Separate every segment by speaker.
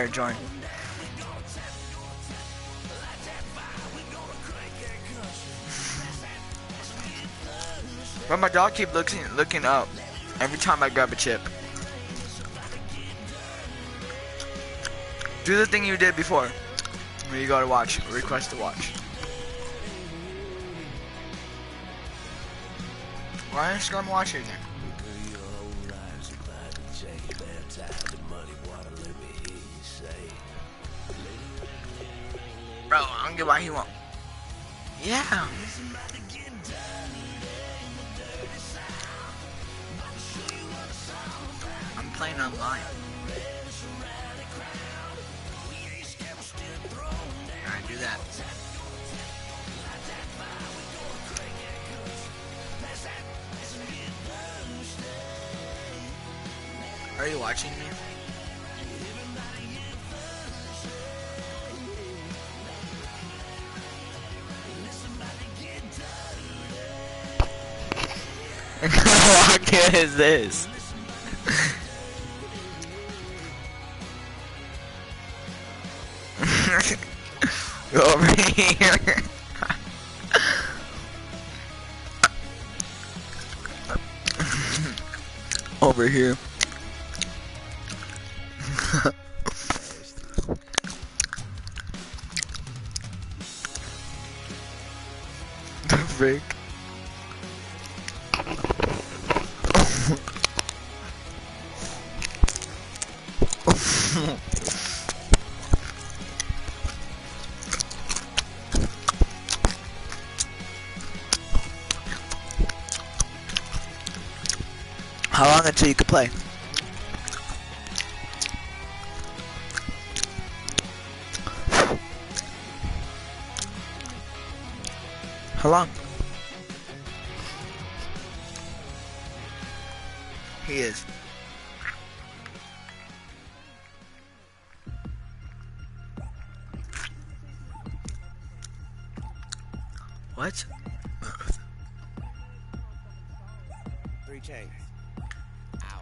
Speaker 1: Join. But my dog keep looking up every time I grab a chip. Do the thing you did before. Where you go to watch, request to watch. Why aren't you gonna watch it then? Bro, I don't get why he won't. Yeah. I'm playing online. Alright, do that. Are you watching me? How good is this? Go over here. Over here. The frick? How long until you can play? How long? He is. What?
Speaker 2: 3 chains. Ow.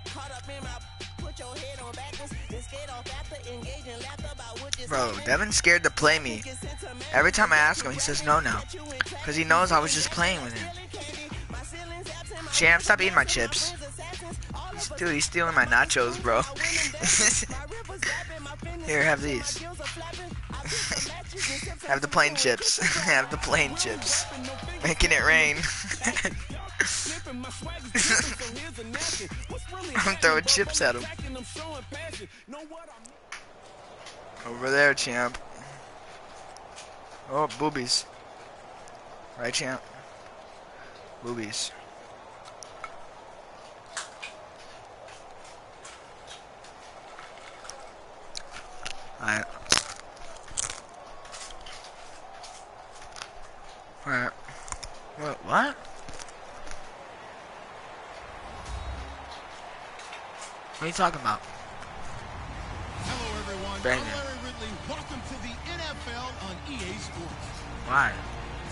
Speaker 2: Caught up in my put your head on backwards and skate off after engaging laughter about what you
Speaker 1: Bro, Devin's scared to play me. Every time I ask him, he says no now. Because he knows I was just playing with him. Champ, stop eating my chips. Dude, he's stealing my nachos, bro. Here, have these. Have the plain chips. Have the plain chips. Making it rain. I'm throwing chips at him. Over there, champ. Oh, boobies. Right, champ? Boobies. Alright. Alright. What? What are you talking about?
Speaker 3: Hello everyone,
Speaker 1: Brandon.
Speaker 3: I'm Larry Ridley. Welcome to the NFL on EA Sports.
Speaker 1: Why?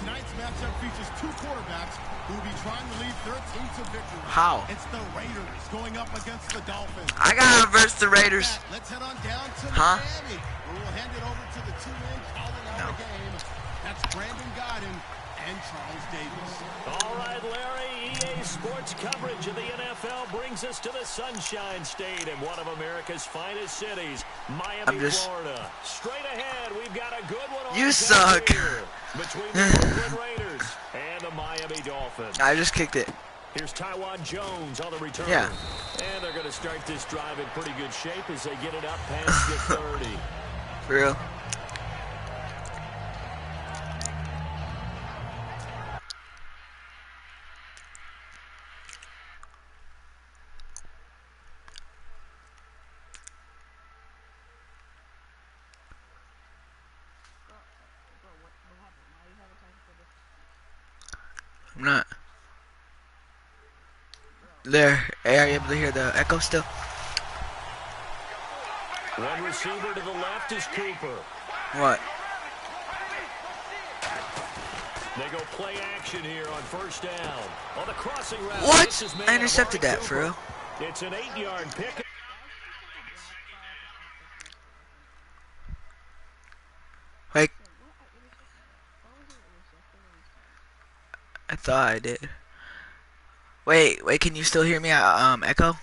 Speaker 3: Tonight's matchup features 2 quarterbacks who will be trying to lead their team to victory.
Speaker 1: How?
Speaker 3: It's the Raiders going up against the Dolphins.
Speaker 1: I gotta verse the Raiders.
Speaker 3: Let's head on down to
Speaker 1: Huh?
Speaker 3: Miami, where we'll hand it over to the 2 men calling out the game. That's Brandon Godden and Charles Davis.
Speaker 4: All right, Larry, EA Sports coverage of the NFL brings us to the Sunshine State in one of America's finest cities, Miami, Florida. Straight ahead, we've got a good one on
Speaker 1: You suck.
Speaker 4: between the Oakland Raiders and the Miami Dolphins.
Speaker 1: I just kicked it.
Speaker 4: Here's Taiwan Jones on the return.
Speaker 1: Yeah.
Speaker 4: And they're going to start this drive in pretty good shape as they get it up past the 30.
Speaker 1: For real. I'm not. There. Hey, are you able to hear the echo still?
Speaker 4: One receiver to the left is Cooper.
Speaker 1: What?
Speaker 4: They go play action here on first down. On the crossing route.
Speaker 1: What? I intercepted that, for real.
Speaker 4: It's an 8-yard pick.
Speaker 1: thought I did. Wait, can you still hear me? Echo?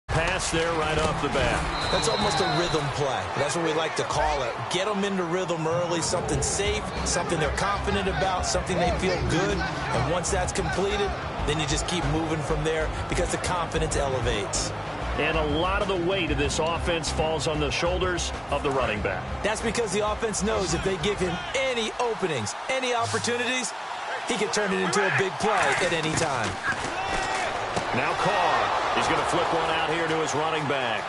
Speaker 4: Pass there right off the bat.
Speaker 5: That's almost a rhythm play. That's what we like to call it. Get them into rhythm early, something safe, something they're confident about, something they feel good. And once that's completed, then you just keep moving from there because the confidence elevates.
Speaker 4: And a lot of the weight of this offense falls on the shoulders of the running back.
Speaker 5: That's because the offense knows if they give him any openings, any opportunities, he can turn it into a big play at any time.
Speaker 4: Now Carr. He's going to flip one out here to his running back.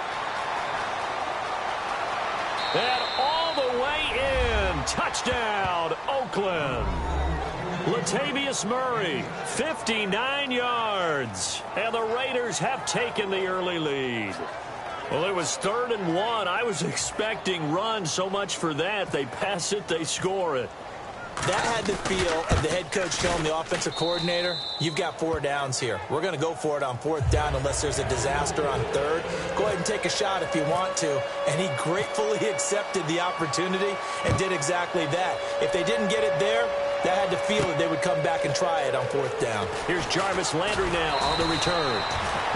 Speaker 4: And all the way in. Touchdown, Oakland. Latavius Murray, 59 yards. And the Raiders have taken the early lead. Well, it was 3rd and 1. I was expecting run, so much for that. They pass it, they score it.
Speaker 5: That had the feel of the head coach telling the offensive coordinator, you've got 4 downs here. We're going to go for it on 4th down unless there's a disaster on 3rd. Go ahead and take a shot if you want to. And he gratefully accepted the opportunity and did exactly that. If they didn't get it there, that had the feel that they would come back and try it on 4th down.
Speaker 4: Here's Jarvis Landry now on the return.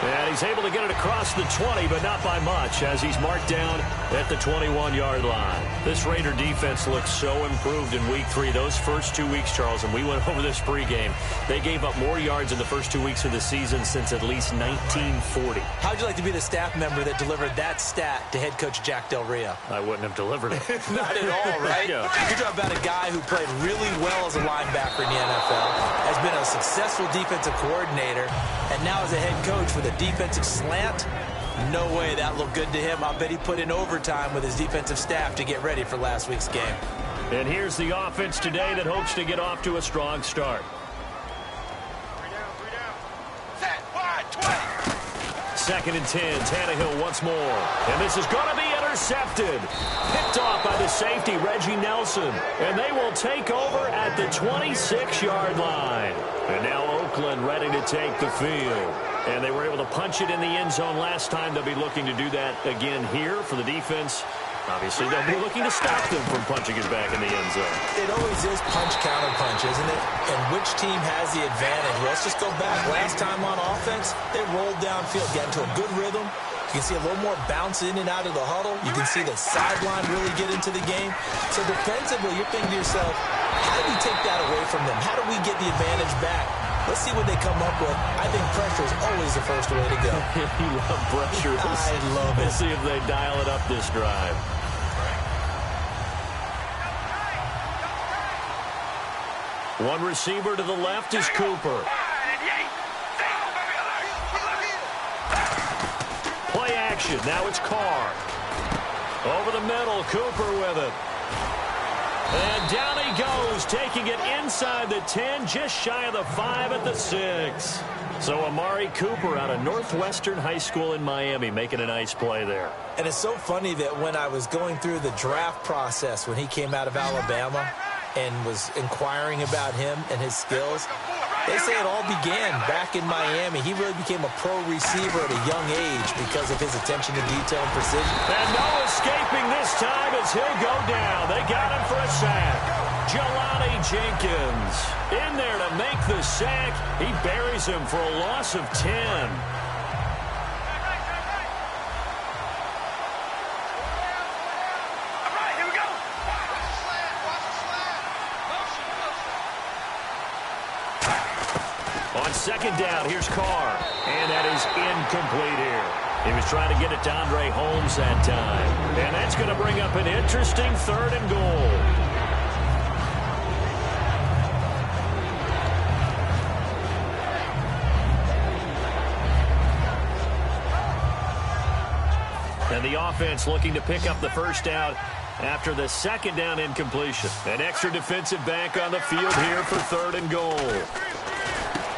Speaker 4: And he's able to get it across the 20, but not by much, as he's marked down at the 21-yard line. This Raider defense looks so improved in Week 3. Those first 2 weeks, Charles, and we went over this pregame, they gave up more yards in the first 2 weeks of the season since at least 1940.
Speaker 5: How'd you like to be the staff member that delivered that stat to head coach Jack Del Rio?
Speaker 4: I wouldn't have delivered it.
Speaker 5: Not at all, right?
Speaker 4: Yeah.
Speaker 5: You're talking about a guy who played really well as a linebacker in the NFL, has been a successful defensive coordinator, and now as a head coach with a defensive slant. No way that looked good to him. I bet he put in overtime with his defensive staff to get ready for last week's game.
Speaker 4: And here's the offense today that hopes to get off to a strong start. 2nd and 10. Tannehill once more. And this is going to be intercepted. Picked off by the safety, Reggie Nelson. And they will take over at the 26-yard line. And now Oakland ready to take the field. And they were able to punch it in the end zone last time. They'll be looking to do that again here for the defense. Obviously, they'll be looking to stop them from punching it back in the end zone.
Speaker 5: It always is punch-counter-punch, isn't it? And which team has the advantage? Let's just go back. Last time on offense, they rolled downfield, got into a good rhythm. You can see a little more bounce in and out of the huddle. You can see the sideline really get into the game. So defensively, you're thinking to yourself, how do we take that away from them? How do we get the advantage back? Let's see what they come up with. I think pressure is always the first way to go.
Speaker 4: You love pressure.
Speaker 5: I love it.
Speaker 4: We'll see if they dial it up this drive. One receiver to the left is Cooper. Play action. Now it's Carr. Over the middle, Cooper with it. And down he goes, taking it inside the 10, just shy of the 5 at the 6. So Amari Cooper out of Northwestern High School in Miami making a nice play there.
Speaker 5: And it's so funny that when I was going through the draft process when he came out of Alabama and was inquiring about him and his skills, they say it all began back in Miami. He really became a pro receiver at a young age because of his attention to detail and precision.
Speaker 4: And no escaping this time as he'll go down. They got him for a sack. Jelani Jenkins in there to make the sack. He buries him for a loss of 10. On 2nd down, here's Carr. And that is incomplete here. He was trying to get it to Andre Holmes that time. And that's going to bring up an interesting 3rd and goal. And the offense looking to pick up the 1st down after the 2nd down incompletion. An extra defensive back on the field here for 3rd and goal.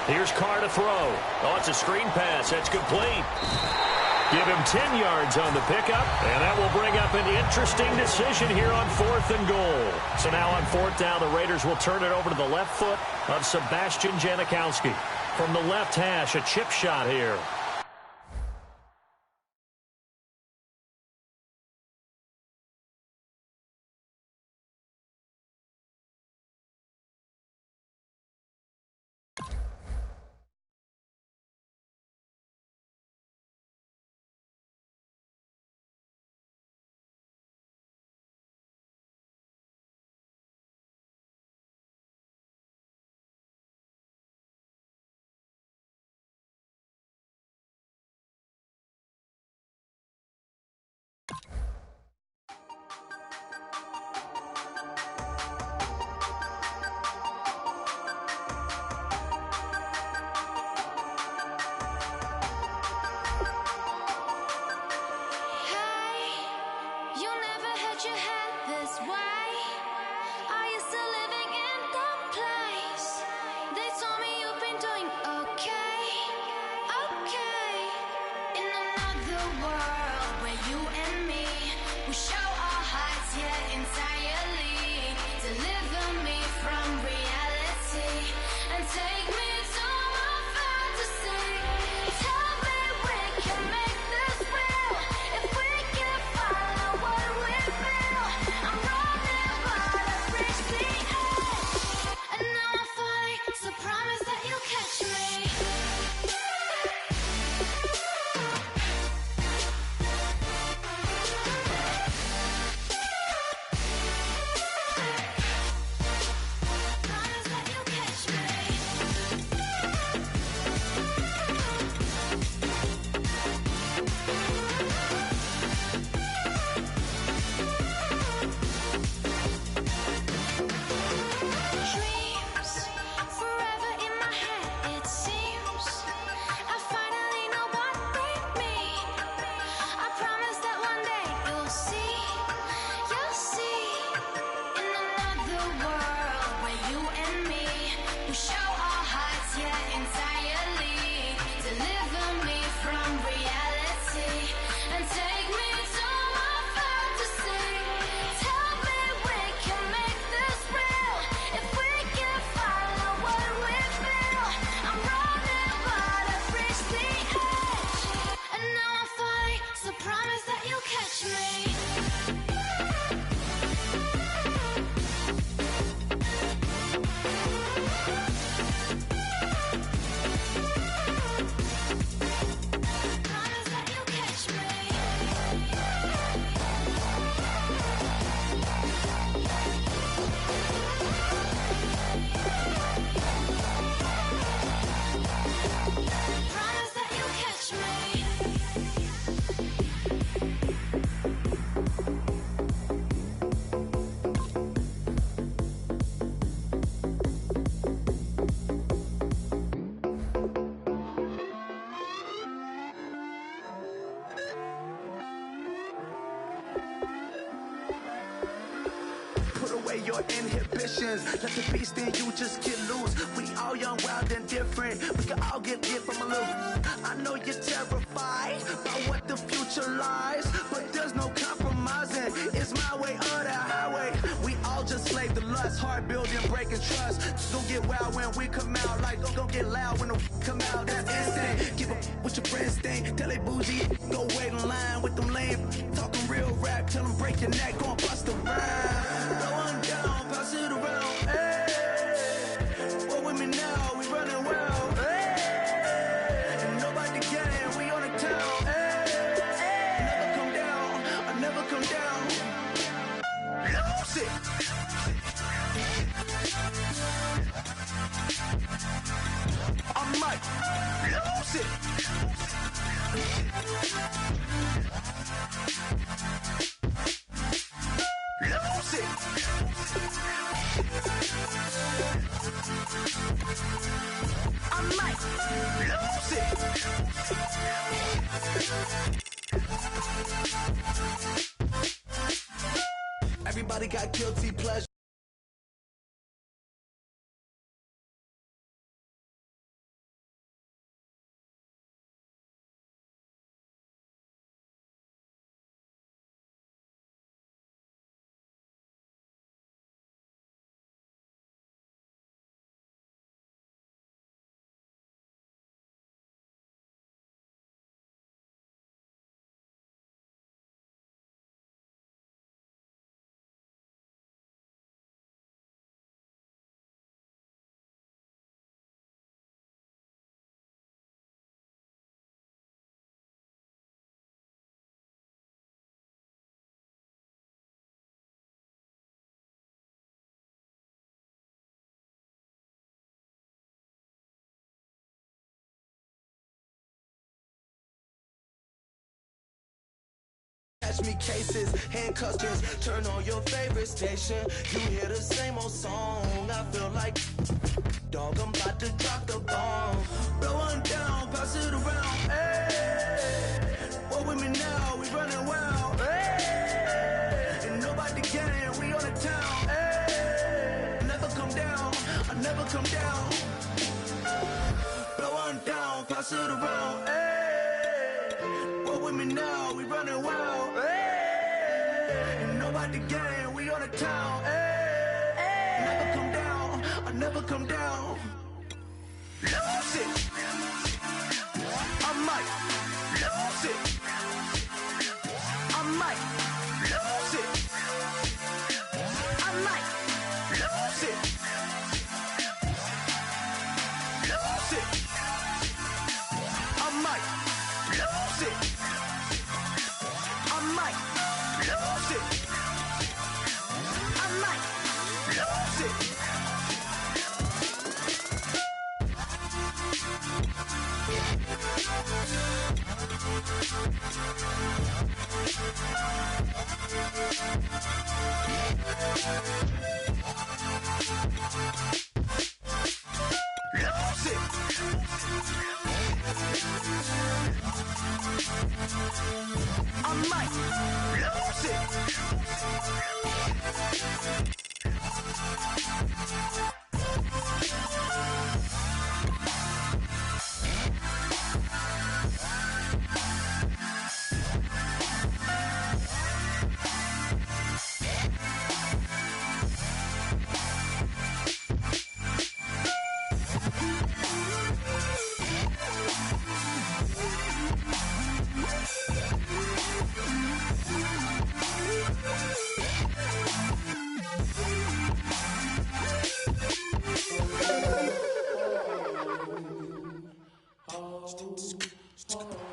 Speaker 4: Here's Carr to throw. Oh, it's a screen pass. That's complete. Give him 10 yards on the pickup, and that will bring up an interesting decision here on 4th and goal. So now on 4th down, the Raiders will turn it over to the left foot of Sebastian Janikowski. From the left hash, a chip shot here.
Speaker 2: Your inhibitions, let the beast in you just get loose. We all young, wild, and different. We can all get from a little. I know you're terrified by what the future lies, but there's no compromising. It's my way or the highway. We all just slave the lust, heart building, breaking trust. Don't get wild when we come out, like don't get loud when the come out. That's instant. Keep up with your friends thing. Tell they bougie, go wait in line with them lame. Talking real rap, tell them break your neck, gon' bust a rhyme. Go on down, pass it around. Hey, what with me now? We running wild. Hey, and nobody can. We on the town. Hey, never come down. I never come down. Lose it. I might lose it. Lose it. I might lose it. Everybody got guilty pleasure. Catch me cases, handcuffers, turn on your favorite station. You hear the same old song. I feel like, dog, I'm about to drop the bomb. Blow one down, pass it around. Hey, what with me now? We running wild. Hey, and nobody gang, we on the town. Hey, never come down, I never come down. Blow one down, pass it around. Hey, what with me now? We running wild. Hey, and nobody gang, we on the town. Hey, never come down, I never come down. Lose it. I might lose it. I might lose it. I might lose it. Lose it. I might lose it. I might lose it. I might lose it. I might lose it.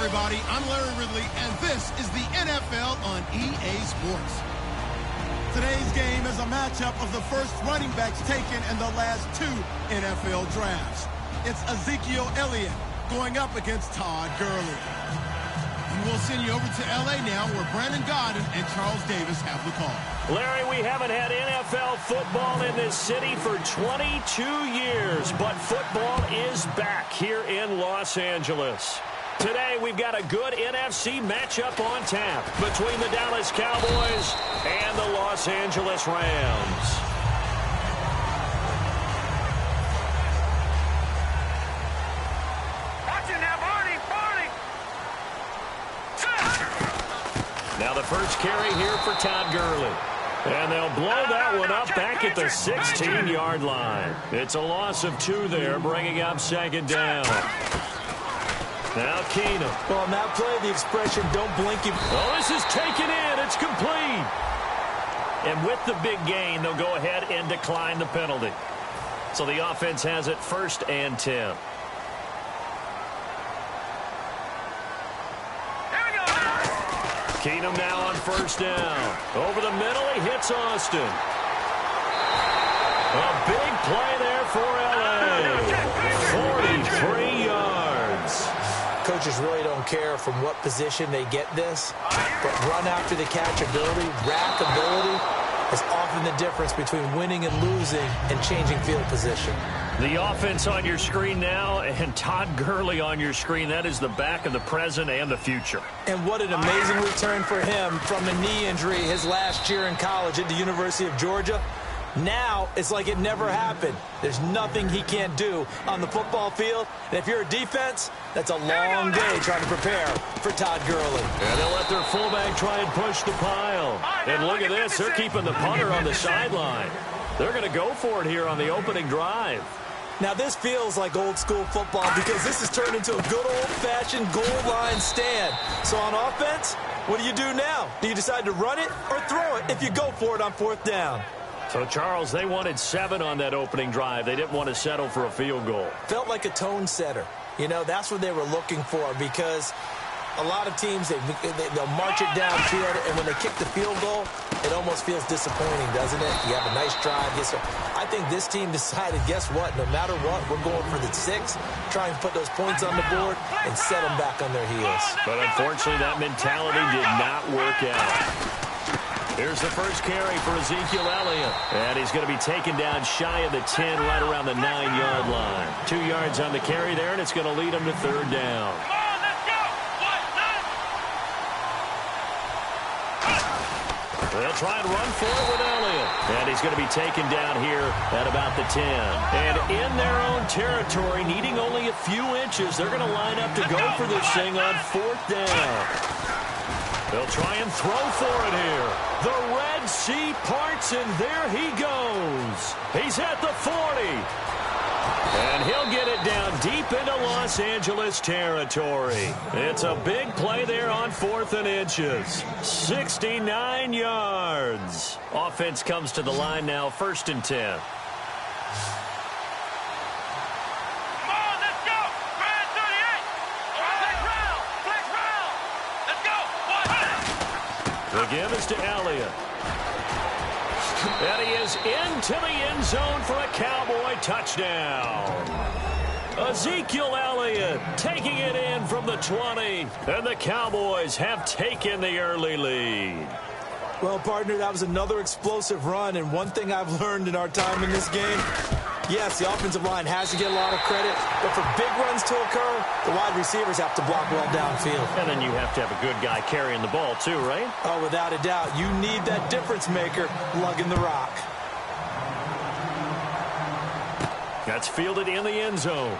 Speaker 3: Everybody, I'm Larry Ridley, and this is the NFL on EA Sports. Today's game is a matchup of the first running backs taken in the last 2 NFL drafts. It's Ezekiel Elliott going up against Todd Gurley. And we'll send you over to L.A. now, where Brandon Gaudin and Charles Davis have the call.
Speaker 4: Larry, we haven't had NFL football in this city for 22 years, but football is back here in Los Angeles. Today, we've got a good NFC matchup on tap between the Dallas Cowboys and the Los Angeles Rams.
Speaker 6: Watch it now, Barney!
Speaker 4: Now the first carry here for Todd Gurley. And they'll blow that one up back at the 16-yard line. It's a loss of 2 there, bringing up second down. Now Keenum.
Speaker 5: Well, on that play, the expression, don't blink.
Speaker 4: Oh, this is taken in. It's complete. And with the big gain, they'll go ahead and decline the penalty. So the offense has it 1st and 10. Keenum now on 1st down. Over the middle, he hits Austin. A big play there for L.A. 43 yards.
Speaker 5: Coaches really don't care from what position they get this, but run after the catch ability, rack ability, is often the difference between winning and losing and changing field position.
Speaker 4: The offense on your screen now and Todd Gurley on your screen. That is the back of the present and the future.
Speaker 5: And what an amazing return for him from a knee injury his last year in college at the University of Georgia. Now, it's like it never happened. There's nothing he can't do on the football field. And if you're a defense, that's a long day trying to prepare for Todd Gurley.
Speaker 4: And they'll let their fullback try and push the pile. And look at this. They're keeping the punter on the sideline. They're going to go for it here on the opening drive.
Speaker 5: Now, this feels like old-school football because this has turned into a good old-fashioned goal line stand. So on offense, what do you do now? Do you decide to run it or throw it if you go for it on 4th down?
Speaker 4: So, Charles, they wanted 7 on that opening drive. They didn't want to settle for a field goal.
Speaker 5: Felt like a tone setter. You know, that's what they were looking for because a lot of teams, they'll march it downfield, and when they kick the field goal, it almost feels disappointing, doesn't it? You have a nice drive. I think this team decided, guess what? No matter what, we're going for the 6, try and put those points on the board and set them back on their heels.
Speaker 4: But unfortunately, that mentality did not work out. Here's the first carry for Ezekiel Elliott. And he's going to be taken down shy of the 10, right around the 9-yard line. 2 yards on the carry there, and it's going to lead him to 3rd down. They'll try and run for it with Elliott. And he's going to be taken down here at about the 10. And in their own territory, needing only a few inches, they're going to line up to go for this thing on 4th down. They'll try and throw for it here. The Red Sea parts, and there he goes. He's at the 40. And he'll get it down deep into Los Angeles territory. It's a big play there on 4th and inches. 69 yards. Offense comes to the line now, 1st and 10. The give is to Elliott. And he is into the end zone for a Cowboy touchdown. Ezekiel Elliott taking it in from the 20. And the Cowboys have taken the early lead.
Speaker 5: Well, partner, that was another explosive run. And one thing I've learned in our time in this game, yes, the offensive line has to get a lot of credit, but for big runs to occur, the wide receivers have to block well downfield.
Speaker 4: And then you have to have a good guy carrying the ball too, right?
Speaker 5: Oh, without a doubt. You need that difference maker lugging the rock.
Speaker 4: That's fielded in the end zone.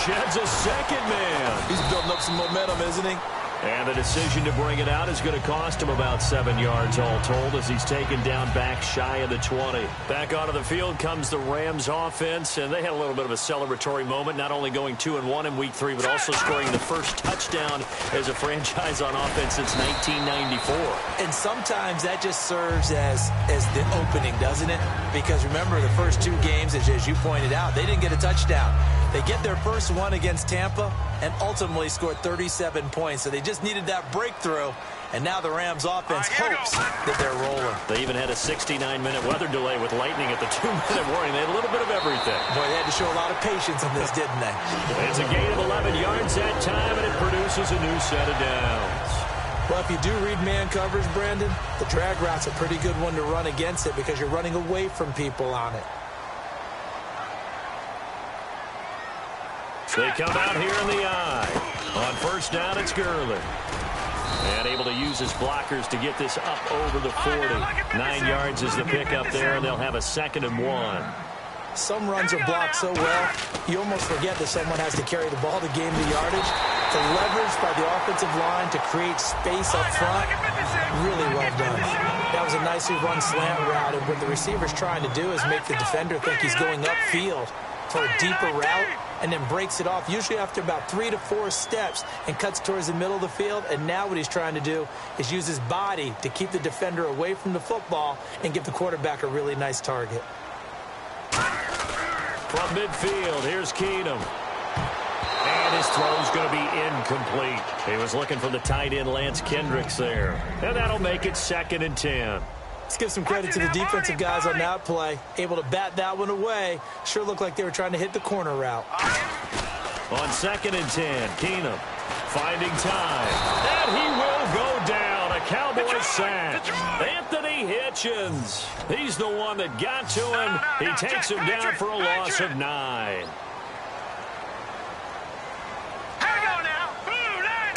Speaker 4: Sheds a second man.
Speaker 5: He's building up some momentum, isn't he?
Speaker 4: And the decision to bring it out is going to cost him about 7 yards all told as he's taken down back shy of the 20. Back onto the field comes the Rams offense, and they had a little bit of a celebratory moment, not only going 2-1 in Week 3, but also scoring the first touchdown as a franchise on offense since 1994.
Speaker 5: And sometimes that just serves as the opening, doesn't it? Because remember, the first 2 games, as you pointed out, they didn't get a touchdown. They get their first one against Tampa and ultimately scored 37 points. So they just needed that breakthrough. And now the Rams offense hopes that they're rolling.
Speaker 4: They even had a 69-minute weather delay with lightning at the 2-minute warning. They had a little bit of everything.
Speaker 5: Boy, they had to show a lot of patience on this, didn't they?
Speaker 4: It's a gain of 11 yards that time, and it produces a new set of downs.
Speaker 5: Well, if you do read man coverage, Brandon, the drag route's a pretty good one to run against it because you're running away from people on it.
Speaker 4: They come out here in the eye. On 1st down, it's Gurley. And able to use his blockers to get this up over the 40. 9 yards is the pickup there, and they'll have a 2nd and 1.
Speaker 5: Some runs are blocked so well, you almost forget that someone has to carry the ball to gain the yardage. The leverage by the offensive line to create space up front, really well done. That was a nicely run slant route, and what the receiver's trying to do is make the defender think he's going upfield for a deeper route, and then breaks it off, usually after about 3 to 4 steps, and cuts towards the middle of the field. And now what he's trying to do is use his body to keep the defender away from the football and give the quarterback a really nice target.
Speaker 4: From midfield, here's Keenum. And his throw's going to be incomplete. He was looking for the tight end Lance Kendricks there. And that'll make it 2nd and 10.
Speaker 5: Let's give some credit to the defensive guys on that play. Able to bat that one away. Sure looked like they were trying to hit the corner route.
Speaker 4: On 2nd and 10, Keenum finding time. And he will go down. A Cowboy sack. Anthony Hitchens. He's the one that got to him. He takes him down for a loss of 9.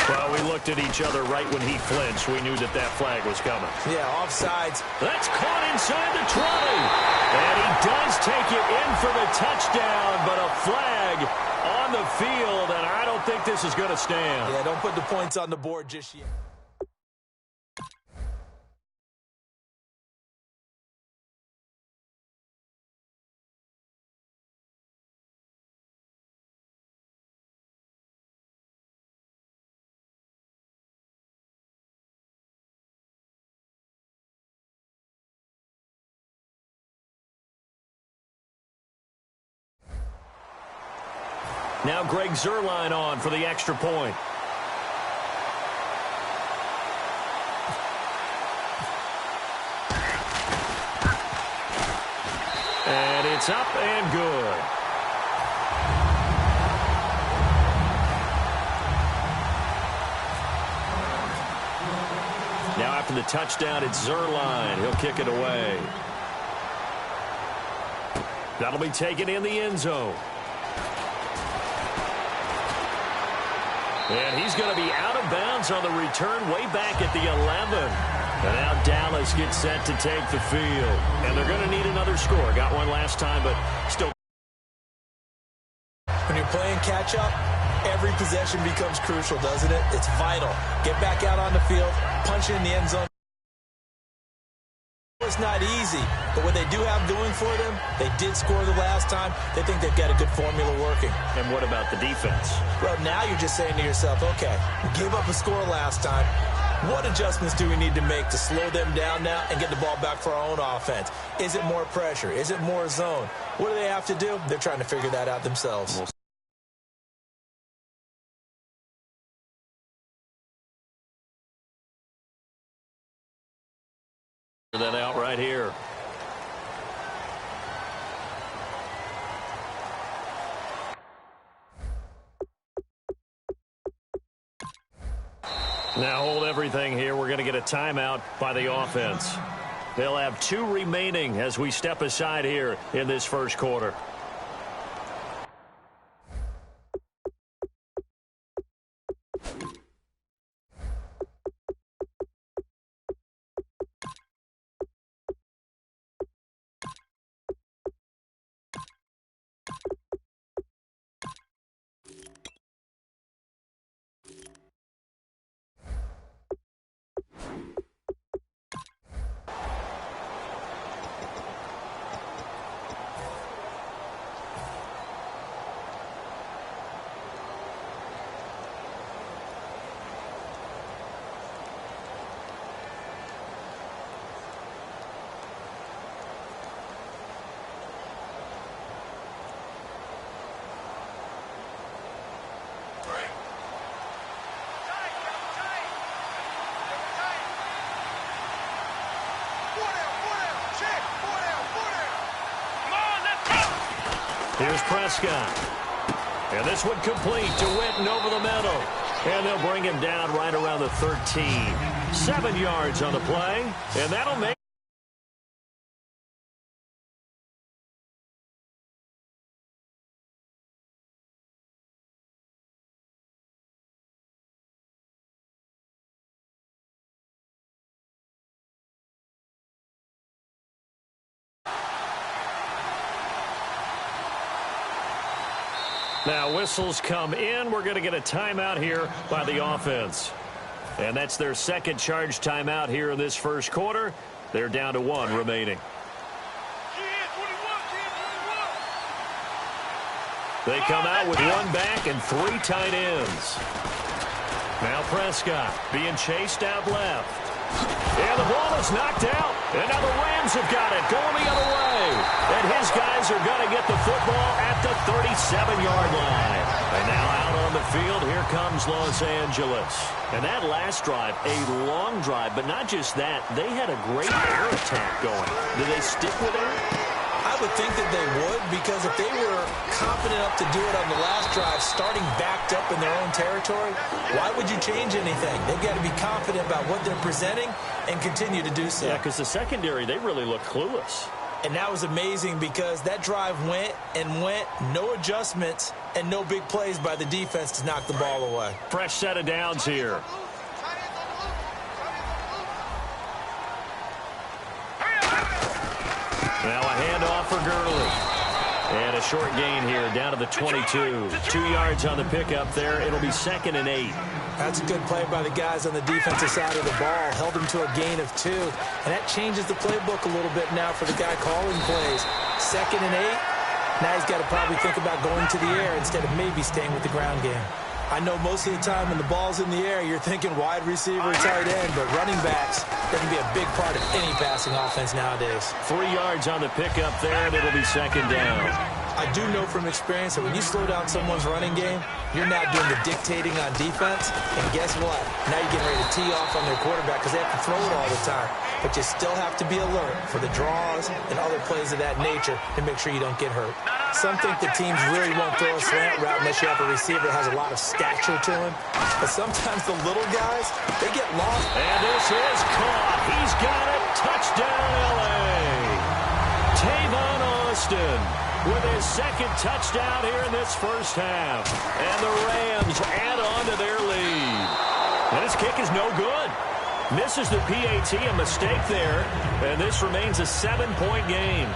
Speaker 4: Well, we looked at each other right when he flinched. We knew that that flag was coming.
Speaker 5: Yeah, offsides.
Speaker 4: That's caught inside the 20. And he does take it in for the touchdown, but a flag on the field, and I don't think this is going to stand.
Speaker 5: Yeah, don't put the points on the board just yet.
Speaker 4: Now Greg Zuerlein on for the extra point. And it's up and good. Now after the touchdown, it's Zuerlein. He'll kick it away. That'll be taken in the end zone. And he's going to be out of bounds on the return way back at the 11. And now Dallas gets set to take the field. And they're going to need another score. Got one last time, but still.
Speaker 5: When you're playing catch-up, every possession becomes crucial, doesn't it? It's vital. Get back out on the field, punch it in the end zone. It's not easy, but what they do have going for them, they did score the last time. They think they've got a good formula working.
Speaker 4: And what about the defense?
Speaker 5: Well, now you're just saying to yourself, okay, we gave up a score last time. What adjustments do we need to make to slow them down now and get the ball back for our own offense? Is it more pressure? Is it more zone? What do they have to do? They're trying to figure that out themselves.
Speaker 4: That out right here. Now hold everything here. We're going to get a timeout by the offense. They'll have 2 remaining as we step aside here in this first quarter. Here's Prescott. And this one complete to Witten over the middle. And they'll bring him down right around the 13. 7 yards on the play. And that'll make Now whistles come in. We're going to get a timeout here by the offense. And that's their second charge timeout here in this first quarter. They're down to 1 remaining. They come out with 1 back and 3 tight ends. Now Prescott being chased out left. And the ball is knocked out. And now the Rams have got it going the other way. And his guys are going to get the football at the 37-yard line. And now out on the field, here comes Los Angeles. And that last drive, a long drive, but not just that. They had a great air attack going. Do they stick with it?
Speaker 5: I would think that they would, because if they were confident enough to do it on the last drive, starting backed up in their own territory, why would you change anything? They've got to be confident about what they're presenting and continue to do so.
Speaker 4: Yeah, because the secondary, they really look clueless.
Speaker 5: And that was amazing because that drive went and went, no adjustments and no big plays by the defense to knock the ball away.
Speaker 4: Fresh set of downs here. Now a handoff for Gurley. And a short gain here down to the 22. 2 yards on the pickup there. It'll be 2nd and 8.
Speaker 5: That's a good play by the guys on the defensive side of the ball. Held them to a gain of 2. And that changes the playbook a little bit now for the guy calling plays. 2nd and 8. Now he's got to probably think about going to the air instead of maybe staying with the ground game. I know most of the time when the ball's in the air, you're thinking wide receiver, tight end, but running backs, that can be a big part of any passing offense nowadays.
Speaker 4: 3 yards on the pickup there, and it'll be 2nd down.
Speaker 5: I do know from experience that when you slow down someone's running game, you're now doing the dictating on defense. And guess what? Now you're getting ready to tee off on their quarterback because they have to throw it all the time. But you still have to be alert for the draws and other plays of that nature to make sure you don't get hurt. Some think the teams really won't throw a slant route unless you have a receiver that has a lot of stature to him. But sometimes the little guys, they get lost.
Speaker 4: And this is caught. He's got it. Touchdown, L.A. Tavon Austin with his second touchdown here in this first half. And the Rams add on to their lead. And his kick is no good. Misses the PAT, a mistake there. And this remains a 7-point game.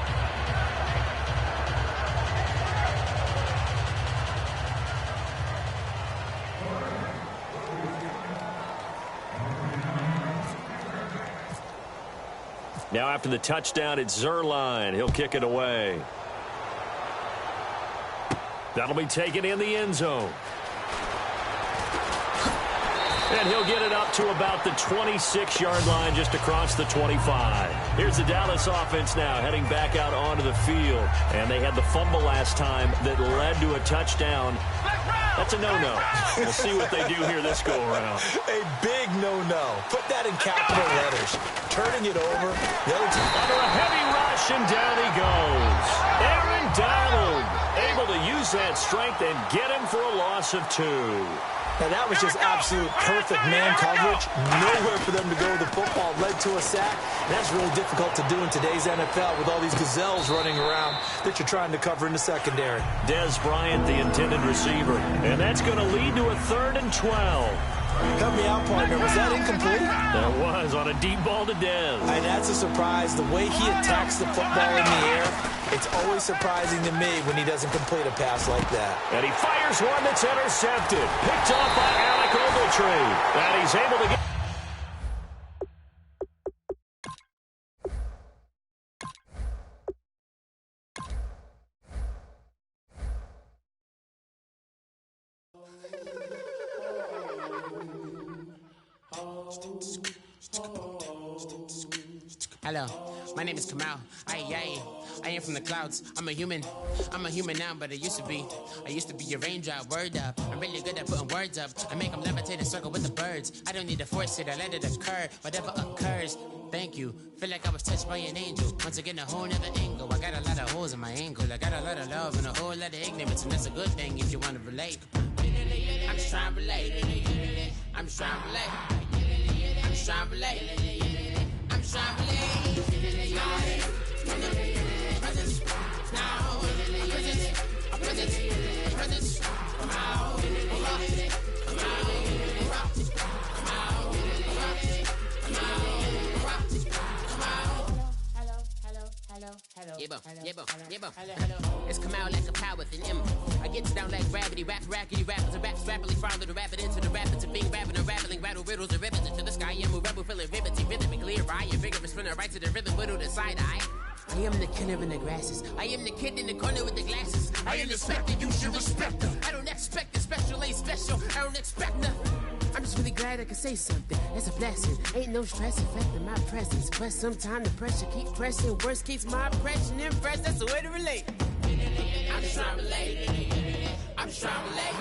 Speaker 4: Now after the touchdown, it's Zerline. He'll kick it away. That'll be taken in the end zone. And he'll get it up to about the 26-yard line, just across the 25. Here's the Dallas offense now, heading back out onto the field. And they had the fumble last time that led to a touchdown. That's a no-no. We'll see what they do here this go-around.
Speaker 5: A big no-no. Put that in capital letters. Turning it over. The other team.
Speaker 4: Under a heavy rush, and down he goes. Aaron Donald able to use that strength and get him for a loss of 2.
Speaker 5: Now, that was just absolute perfect man coverage. Nowhere for them to go with the football. Led to a sack. And that's really difficult to do in today's NFL with all these gazelles running around that you're trying to cover in the secondary.
Speaker 4: Des Bryant, the intended receiver. And that's going to lead to a 3rd and 12.
Speaker 5: Help me out, partner. Was that incomplete?
Speaker 4: That was on a deep ball to Des.
Speaker 5: And that's a surprise. The way he attacks the football in the air, it's always surprising to me when he doesn't complete a pass like that.
Speaker 4: And he fires one that's intercepted. Picked off by Alec Ogletree. And he's able to get...
Speaker 6: Hello, my name is Kamal. I am from the clouds. I'm a human now, but I used to be a raindrop. Word up, I'm really good at putting words up. I make them levitate and circle with the birds. I don't need to force it, I let it occur. Whatever occurs, thank you. Feel like I was touched by an angel. Once again, a whole nother angle. I got a lot of holes in my angle. I got a lot of love and a whole lot of ignorance, and that's a good thing if you want to relate. I'm just trying to relate. I'm just trying to relate. I'm just trying to relate. I'm just trying to relate. It's come out like a power with an M. I get down like gravity, rackety rappers and raps rapidly follow the rapid into the rapids of being rapping and rattling, rattle riddles and rivets into the sky. I'm a rebel feeling riveting, rhythmically clear eye, and vigorous spinner right to the rhythm, widow to side eye. I am the killer in the grasses. I am the kid in the corner with the glasses. I am the specter, you should respect her. I don't expect the special, ain't special. I don't expect nothing. I'm just really glad I can say something. That's a blessing. Ain't no stress affecting my presence. But sometimes the pressure keeps pressing. Worst keeps my impression impressed. That's the way to relate. I'm just trying to relate. I'm just trying to relate.